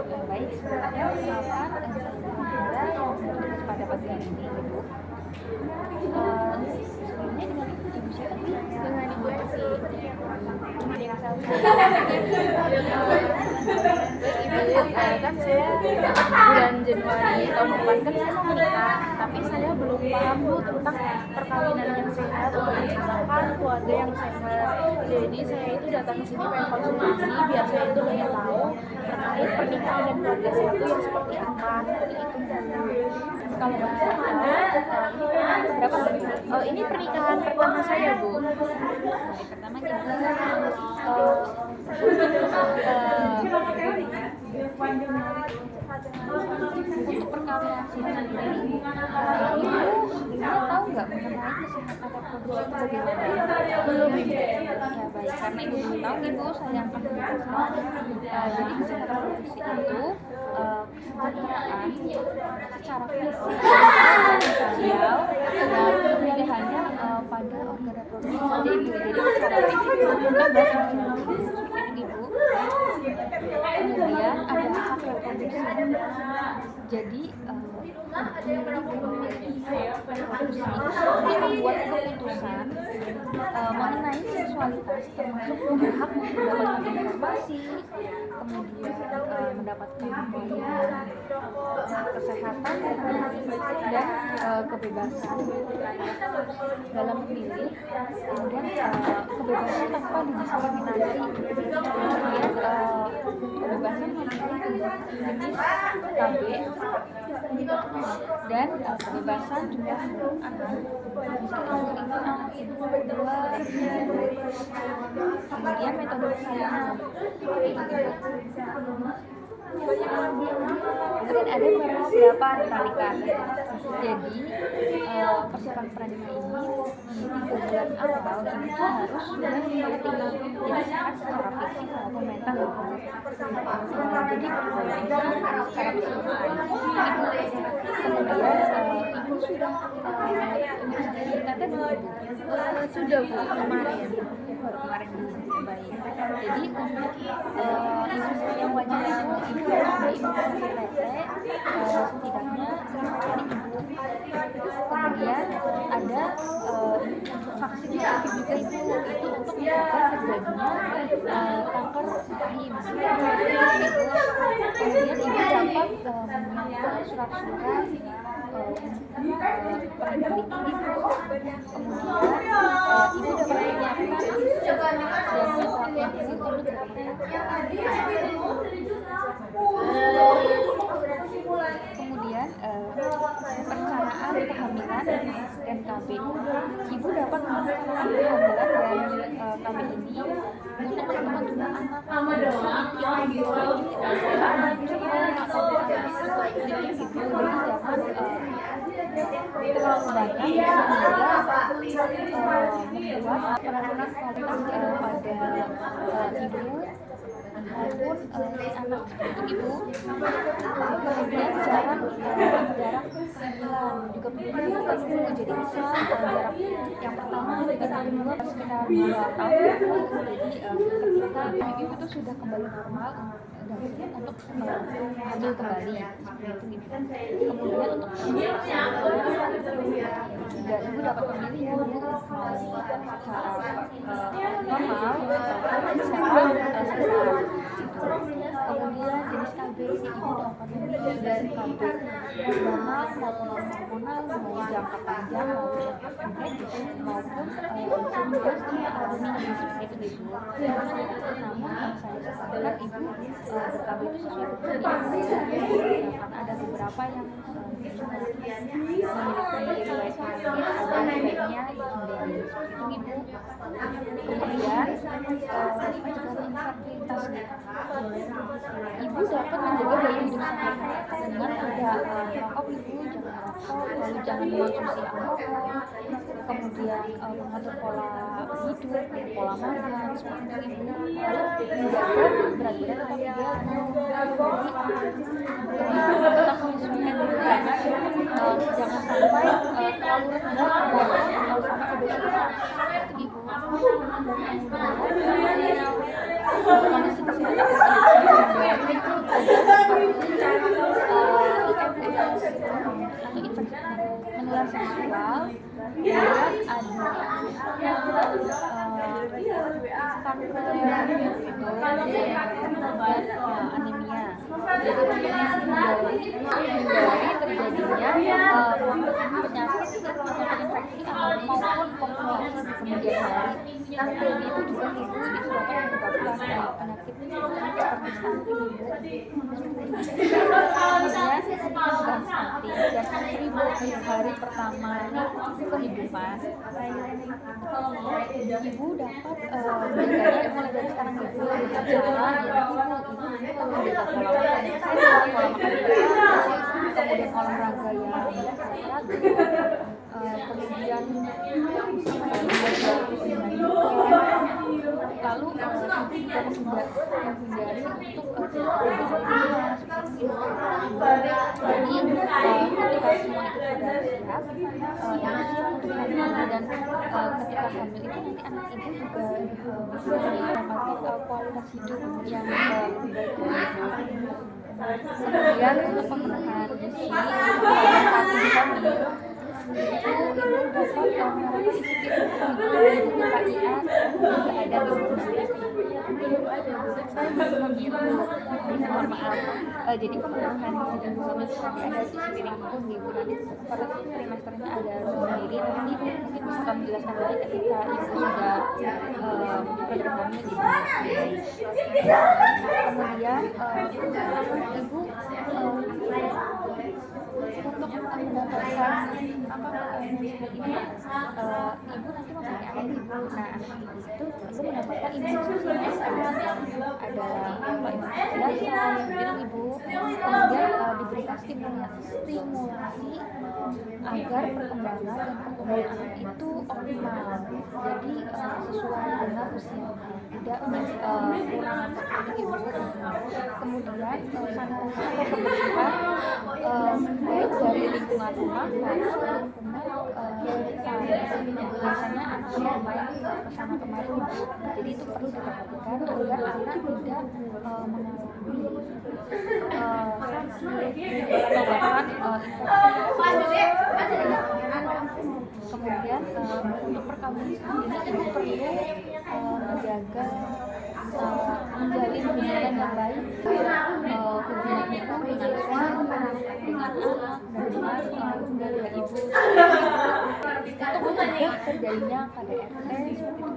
Baik, sebenarnya perkenalkan saya yang bertugas pada pagi hari ini, Ibu. Sebelumnya dengan Ibu siapa nih? Dengan Ibu Evi. Ini yang saya Kan saya bulan Januari tahun depan kan saya mau menikah, tapi saya belum paham Bu tentang perkawinan yang sehat untuk menciptakan keluarga yang sehat. Jadi saya itu datang ke sini pengen konsultasi biar saya itu lebih tahu terkait pernikahan dan keluarga sehat itu yang seperti apa. Seperti itu Bu. kalau boleh saya tahu, ini pernikahan berapa Bu? Ini pernikahan pertama saya Bu. Baik, pertama gini, untuk perkawinan sendiri, Ibu tahu nggak mengenai kesehatan reproduksi itu bagaimana? Belum Ibu. Ya baik, karena Ibu belum tahu, Ibu saya akan menjelaskan. Jadi kesehatan reproduksi itu kesejahteraan secara fisik dan sosial dan pemilihannya pada organ reproduksi saja Ibu. Jadi secara fisik maupun pada sosial seperti itu Ibu. Kemudian ada hak reproduksi. Jadi memiliki reproduksi untuk membuat keputusan mengenai seksualitas, termasuk hak mendapatkan informasi, kemudian mendapatkan pelayanan kesehatan dan kebebasan dalam memilih, kemudian kebebasan tanpa didiskriminasi, kemudian kebebasan memilih jenis KB dan kebebasan jumlah anak, misalnya anak ibu berdua, kemudian metode persalinan seperti itu. Kemudian ada persiapan pernikahan. Jadi persiapan pernikahan ini di 3 bulan awal itu harus sudah sehat, jadi sehat secara fisik maupun mental. Jadi secara keseluruhan kemudian ibu sudah sertifikatnya belum? Sudah Bu, kemarin. Baru kemarin baik. Jadi untuk ibu yang wajib ibu harus sudah imunisasi TT setidaknya 5 kali Ibu. Kemudian ada vaksin COVID juga Ibu, itu untuk mencegah terjadinya kanker rahim. Kemudian Ibu dapat menyiapkan surat-surat pernikahan Ibu. Kemudian Ibu dapat menyiapkan dan kemudian perencanaan kehamilan dan KB. Ibu dapat merencanakan kehamilan dan KB ini untuk kemajuan anak yang sedangkan membuat penurunan kualitas pada ibu maupun si anak seperti Ibu. Kemudian jarak kehamilan juga penting Ibu. Jadi misal jarak yang pertama dengan yang kedua sekitar 2 tahun. Jadi ketika ibu itu sudah kembali normal dan siap untuk hamil kembali seperti itu Ibu. Kemudian untuk juga Ibu dapat memilih Ibu secara normal ataupun secara sesar. Kemudian jenis KB Ibu dapat memilih dari KB hormonal maupun hormonal, mau jangka panjang maupun jangka pendek maupun inseminasi alami seperti itu Ibu. Namun yang saya sampaikan Ibu berKB itu sesuai kebutuhan Ibu, karena ada beberapa yang memiliki riwayat penyakit, ada sebaiknya dihindari seperti itu Ibu. Kemudian mencegah infertilitas. Ibu dapat menjaga gaya hidup sehat dengan tidak merokok Ibu, jangan merokok, lalu jangan mengonsumsi alkohol, kemudian mengatur pola hidup, pola makan seperti itu Ibu, lalu menjaga berat badan tetap ideal. Jadi tetap menyesuaikan diri jangan sampai terlalu rendah atau sampai obesitas seperti Ibu. Kondisi kesehatan itu kanker gitu, kemudian anemia. Jadi untuk menghindari terjadinya penyakit atau infeksi maupun komplikasi di kemudian hari. Nah, itu juga ibu disebabkan menyebabkan penyakit seperti stunting ibu. Kemudian mencegah stunting dan ibu di hari pertama kehidupan ibu dapat menjaganya mulai dari sekarang ibu cara ibu menjaga pola makan yang sehat, pola makan yang teratur, kemudian olahraga yang teratur, kemudian lalu ibu juga menghindari untuk jadi ketika semua itu sudah siap untuk hamil dan ketika hamil itu nanti anak ibu juga bisa mendapatkan kualitas hidup yang baik. Kemudian untuk pemenuhan gizi saat ibu hamil itu ibu dapat menambahkan isi piring ibu KIA juga ada di saya mohon maaf jadi pemenuhan gizi dan hamil nanti ada isi piring ibu nanti per trimesternya ada sendiri nanti mungkin bisa kami jelaskan lagi ketika ibu sudah program hamil ibu. Kemudian ibu untuk mendapatkan ibu nanti mempunyai anak ibu. Nah, anak ibu itu mendapatkan imunisasi yang sehat, ada imunisasi yang bilang ibu, kemudian diberikan stimulasi agar perkembangan dan pertumbuhan anak itu optimal, jadi sesuai dengan usia, tidak kurang seperti ibu. Kemudian sanitasi atau kebersihan baik dari lingkungan rumah maupun lingkungan biasanya anak bermain kesana kemari ibu, jadi itu perlu diperhatikan agar anak tidak mengalami sakit atau bahkan infeksi. Kemudian untuk perkawinan sendiri ibu perlu menjaga menjalin hubungan yang baik, hubungan ibu dengan suami, dengan anak, dan dengan ibu untuk mencegah terjadinya KDRT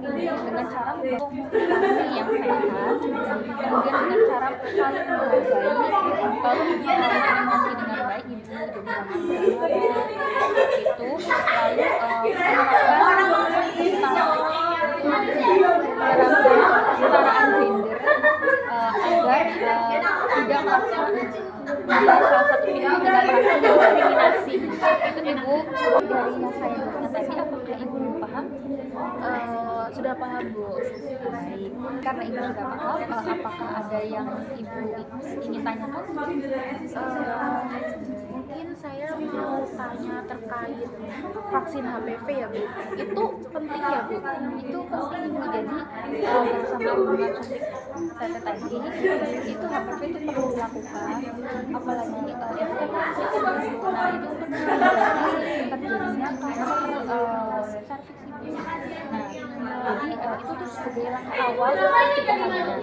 dengan cara membangun komunikasi yang sehat, kemudian dengan cara saling menghargai, lalu komunikasi dengan baik ibu dengan itu, lalu kesetaraan gender agar tidak merasa salah satu pihak tidak merasa diskriminasi. Itu ibu dari yang saya berikan tadi, apakah ibu paham? Sudah paham Bu. Baik, karena ibu sudah paham, apakah ada yang ibu ingin tanyakan? Mungkin saya mau tanya terkait vaksin HPV ya Bu. Itu penting ya Bu? Itu penting ibu, jadi bersama hubungan suntik tete tadi itu HPV itu perlu dilakukan, apalagi itu kan nah itu untuk menghindari terjadinya kanker serviks ibu. Nah jadi itu tuh sebagai langkah awal kehamilan.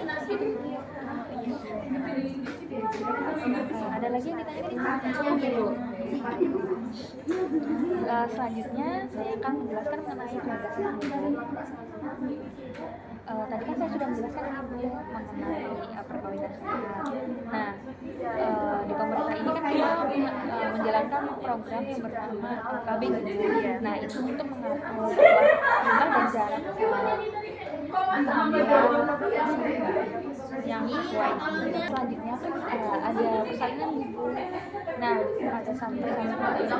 Ada lagi yang ditanyakan ibu? Selanjutnya saya akan menjelaskan mengenai gagasan ibu. Tadi kan saya sudah menjelaskan ibu mengenai perkawinan sehat. Nah, di pemerintah ini kan kita menjalankan program yang bernama KB ibu. Nah, itu untuk mengatur jumlah dan jarak kehamilan yang sesuai. Selanjutnya kan ada persalinan ibu. Nah, pada saat persalinan ibu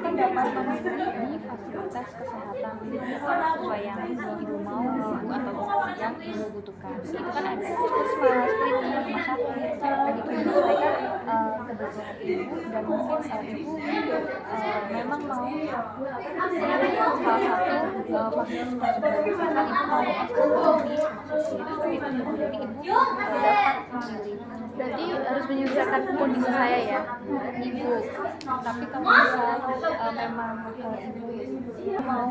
kan dapat memilih di fasilitas kesehatan sesuai yang ibu mau atau yang ibu butuhkan. Itu kan ada puskesmas, klinik, rumah sakit, dan itu menyesuaikan kebutuhan ibu dan mungkin ibu memang mau salah satu fasilitas tersebut, misalkan ibu mau akses di rumah sakit, itu jadi ibu dapat memilih. Berarti harus menyesuaikan kondisi saya ya, ibu. Tapi kalau misal memang ibu mau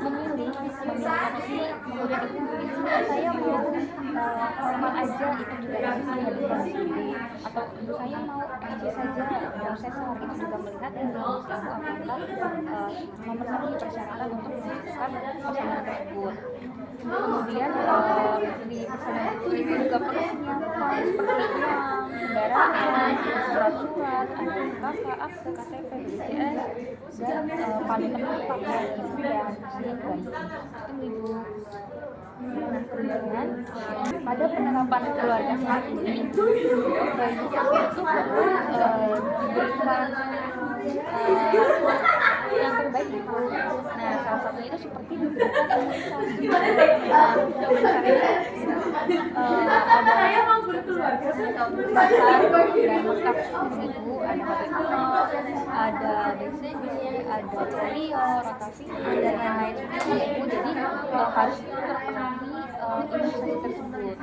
memilih opsi, kemudian ibu memilih saya mau normal aja, itu juga melihat ibu, atau ibu saya mau SC saja, mau sesar, itu juga melihat kondisi ibu apakah memenuhi persyaratan untuk memutuskan pasangan tersebut. Kemudian di persalinan itu ibu juga perlu menyiapkan seperti uang, kendaraan, surat-surat, ada kakak, akte, KTP, BPJS, dan paling penting pakaian ibu dan si bayi. Itu ibu. Nah, kemudian pada penerapan keluarga saat ini, bayi itu perlu diberikan yang terbaik ibu. Nah, salah satunya itu seperti diberikan imunisasi. Ada dan lengkap ibu, ada HPV, ada BCG, ada polio, rotavir, dan lain-lain sebagainya ibu. Jadi harus terpenuhi imunisasi tersebut.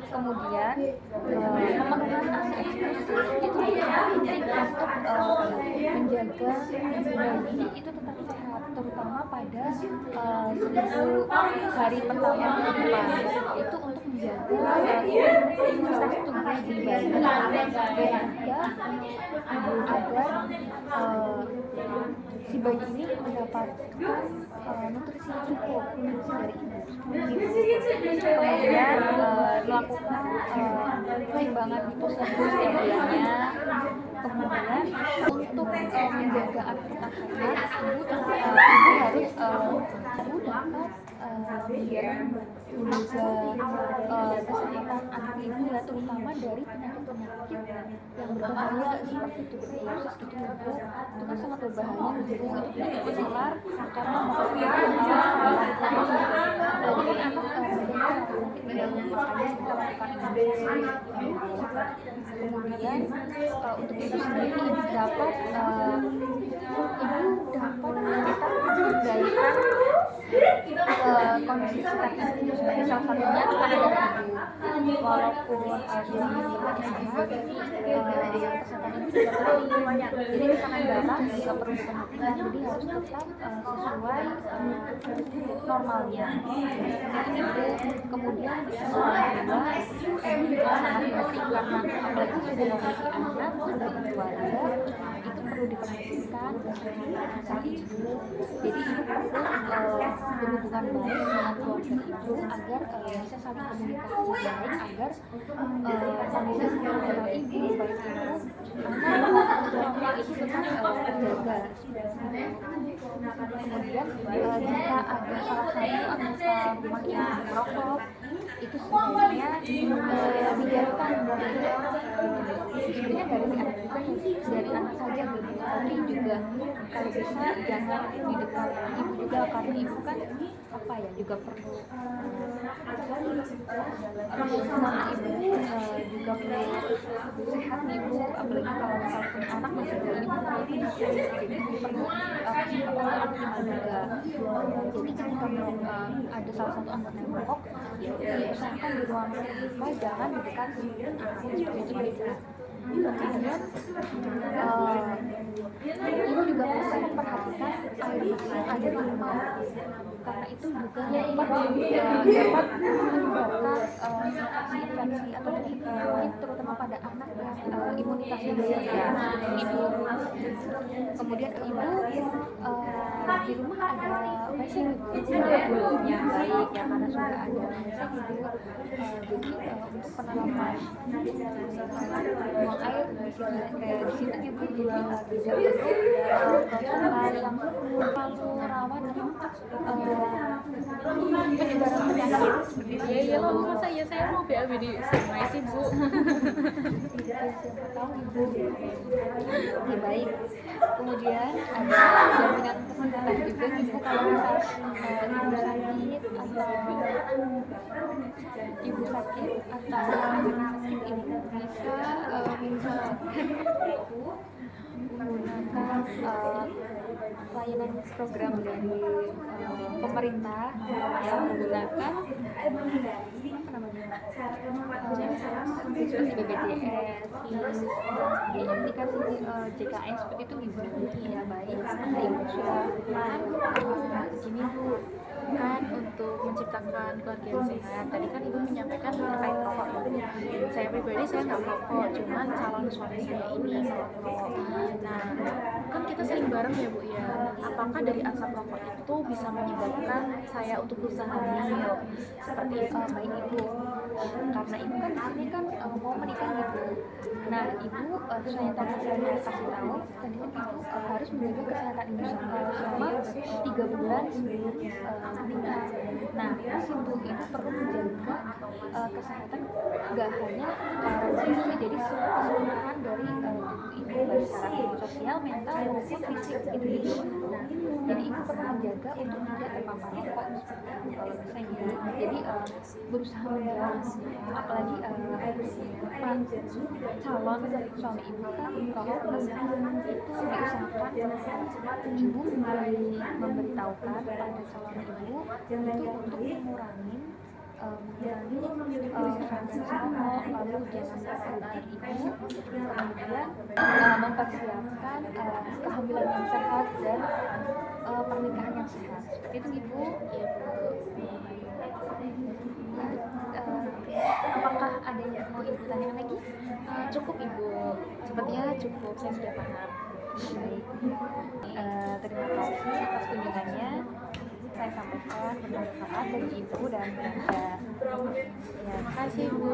Kemudian pemenuhan ASI eksklusif itu juga penting untuk menjaga bayi itu tetap sehat, terutama pada 1000 hari pertama kehidupan. Itu untuk menjaga imunitas tubuh di bayi dan juga agar si bayi ini mendapatkan nutrisi yang cukup dari ibu. Kemudian melakukan perimbangan hipostasio setiap bulannya. Kemudian untuk menjaga anak tetap sehat, ibu harus dapat menjaga kesehatan anak ibu ya, terutama dari penyakit-penyakit yang berbahaya seperti tuberkulosis itu ibu. Itu kan sangat berbahaya ibu, itu penyakit menular karena bakteria yang apalagi kan anak tidak memperhatikan kita lakukan imunisasi. Kemudian untuk ibu sendiri ibu dapat tetap mengendalikan kondisi kesehatan ibu, seperti salah satunya tekanan darah ibu. Walaupun ada kesehatan ibu juga penting, jadi tekanan darah juga perlu diperhatikan, jadi harus tetap sesuai normalnya. Kemudian alhamdulillah ibu juga sangat penting karena apalagi sudah memiliki anak, sudah berkeluarga, itu perlu diperhatikan kesehatan saat ibu. Jadi ibu perlu berhubungan baik dengan keluarga ibu agar bisa saling komunikasi baik, agar kondisi mental ibu, baik ibu, anak, suami itu tetap terjaga. Kemudian jika ada salah satu anggota rumah yang merokok, itu sebenarnya dijauhkan dari sebenarnya dari anak juga, dari anak saja gitu, tapi juga kalau bisa jangan di dekat ibu juga, karena ibu kan apa ya juga perlu sama ibu juga perlu sehat ibu, apalagi kalau misalnya punya anak masih dari ibu jadi perlu kesehatan juga. Jadi kalau ada salah satu anggota yang merokok, diusahakan di ruang terbuka, jangan di dekat anaknya, seperti itu aja. Kemudian ibu juga perlu memperhatikan air bersih yang ada di rumah, karena itu juga dapat menyebabkan infeksi atau penyakit terutama pada anak yang imunitasnya rendah. Ibu kemudian ibu di rumah ada WC yang baik ya, karena sudah ada WC ibu jadi untuk penerapan buang air di situ ibu jadi tidak perlu konsultan yang terlalu rawan untuk penyebaran penyakit seperti itu. Ya lo masa ya saya mau BAB di sungai sih bu. Siapa tahu ibu lebih baik. Kemudian ada jaminan kesehatan juga ibu, kalau misal ibu sakit atau anak sakit, ibu bisa menggunakan layanan program dari pemerintah yang menggunakan apa namanya seperti BPJS, di aplikasi JKN seperti itu ibu. Ya baik, karena ibu sudah gini bu, kan untuk menciptakan keluarga yang sehat. Tadi kan ibu menyampaikan terkait rokok ibu. Saya pribadi saya nggak merokok, cuman calon suami saya ini merokok. Nah, kan kita sering bareng ya bu ya. Apakah dari asap rokok itu bisa menyebabkan saya untuk berusaha hamil? Seperti baik ibu, karena ibu kan di sini kan mau menikah gitu. Nah ibu saya tadi saya kasih tahu tadi kan ibu harus menjaga kesehatan ibu selama 3 bulan sebelum menikah. Nah di situ ibu perlu menjaga kesehatan nggak hanya reproduksi, jadi keseluruhan dari tubuh ibu baik secara sosial, mental maupun fisik gitu ibu. Nah jadi ibu perlu menjaga untuk tidak terpapar rokok seperti itu. Jadi berusaha menjauh, apalagi calon suami ibu kan rokok itu diusahakan ibu memberitahukan pada calon ibu itu untuk mengurangi frekuensi rokok, lalu jangan memperhatikan ibu, kemudian mempersiapkan kehamilan yang sehat dan pernikahan yang sehat. Seperti itu ibu. Ya bu. Apakah ada yang mau ibu tanyakan lagi? Cukup ibu, sepertinya cukup, saya sudah paham. Baik, terima kasih atas kunjungannya. Saya sampaikan bermanfaat bagi ibu dan keluarga. Ya, terima kasih bu.